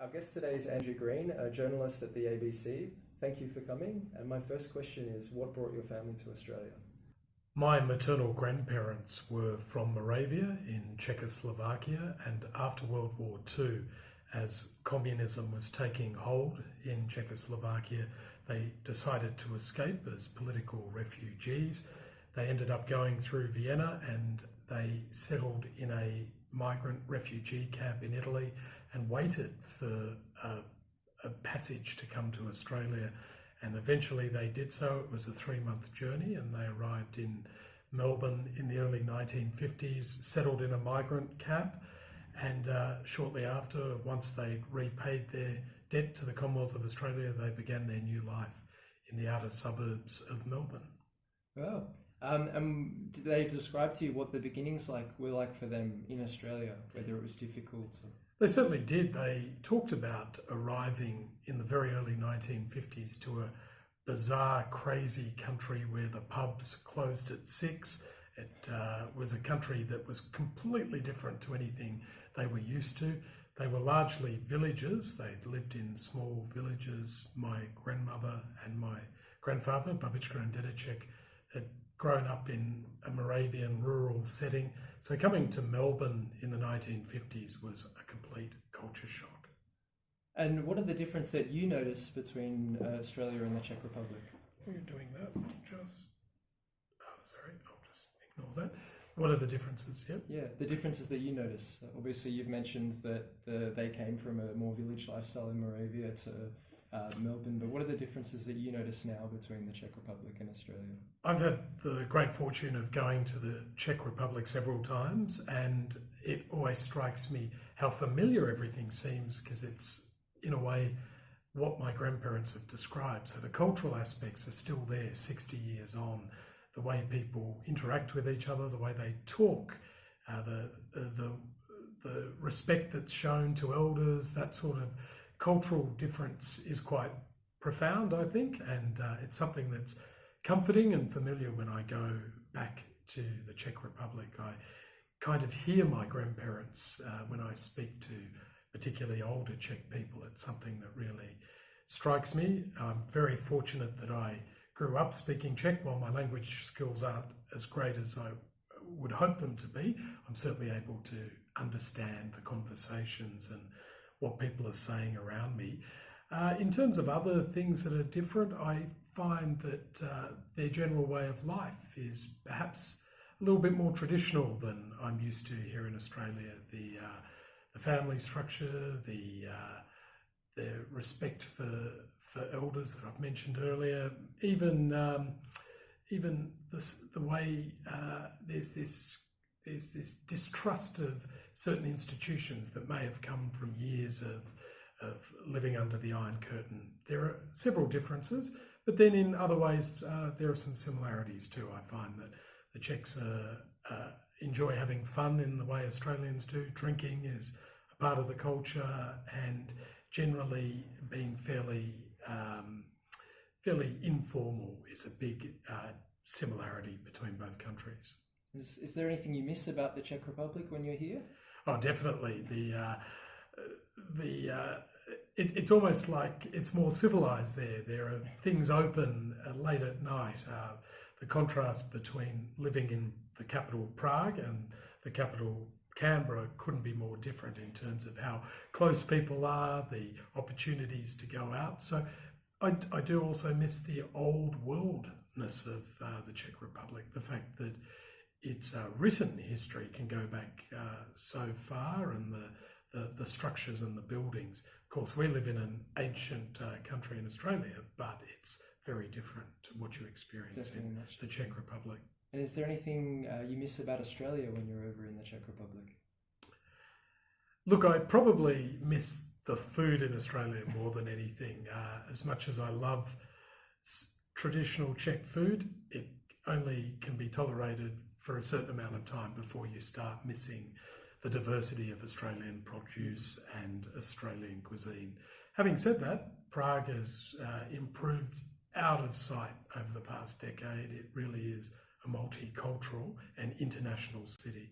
Our guest today is Andrew Greene, a journalist at the ABC. Thank you for coming. And my first question is, what brought your family to Australia? My maternal grandparents were from Moravia in Czechoslovakia, and after World War II, as communism was taking hold in Czechoslovakia, they decided to escape as political refugees. They ended up going through Vienna and they settled in a migrant refugee camp in Italy and waited for a passage to come to Australia. And eventually they did so. It was a 3-month journey and they arrived in Melbourne in the early 1950s, settled in a migrant camp. And shortly after, once they'd repaid their debt to the Commonwealth of Australia, they began their new life in the outer suburbs of Melbourne. Wow. Did they describe to you what the beginnings were like for them in Australia, whether it was difficult? They certainly did. They talked about arriving in the very early 1950s to a bizarre, crazy country where the pubs closed at 6. It was a country that was completely different to anything they were used to. They were largely villages. They'd lived in small villages. My grandmother and my grandfather, Babička and Dedeček, had grown up in a Moravian rural setting. So coming to Melbourne in the 1950s was a complete culture shock. And what are the difference that you notice between Australia and the Czech Republic? While you're doing that, I'll just ignore that. What are the differences? Yep. Yeah, the differences that you notice. Obviously, you've mentioned that they came from a more village lifestyle in Moravia to Melbourne, but what are the differences that you notice now between the Czech Republic and Australia? I've had the great fortune of going to the Czech Republic several times, and it always strikes me how familiar everything seems, because it's, in a way, what my grandparents have described. So the cultural aspects are still there 60 years on. The way people interact with each other, the way they talk, the respect that's shown to elders, that sort of cultural difference is quite profound, I think, and it's something that's comforting and familiar when I go back to the Czech Republic. I kind of hear my grandparents when I speak to particularly older Czech people. It's something that really strikes me. I'm very fortunate that I grew up speaking Czech. While my language skills aren't as great as I would hope them to be, I'm certainly able to understand the conversations and what people are saying around me. In terms of other things that are different, I find that their general way of life is perhaps a little bit more traditional than I'm used to here in Australia. The family structure, the respect for elders that I've mentioned earlier, even the way there's this distrust of certain institutions that may have come from years of living under the Iron Curtain. There are several differences, but then in other ways there are some similarities too. I find that the Czechs enjoy having fun in the way Australians do. Drinking is a part of the culture, and generally being fairly informal is a big similarity between both countries. Is there anything you miss about the Czech Republic when you're here? Oh, definitely. It's almost like it's more civilized there. There are things open late at night. The contrast between living in the capital Prague and the capital Canberra couldn't be more different in terms of how close people are, the opportunities to go out. So I do also miss the old worldness of the Czech Republic, the fact that its written history can go back so far, and the structures and the buildings. Of course, we live in an ancient country in Australia, but it's very different to what you experience in the Czech Republic. And is there anything you miss about Australia when you're over in the Czech Republic? Look, I probably miss the food in Australia more than anything. As much as I love traditional Czech food, it only can be tolerated for a certain amount of time before you start missing the diversity of Australian produce and Australian cuisine. Having said that, Prague has improved out of sight over the past decade. It really is a multicultural and international city.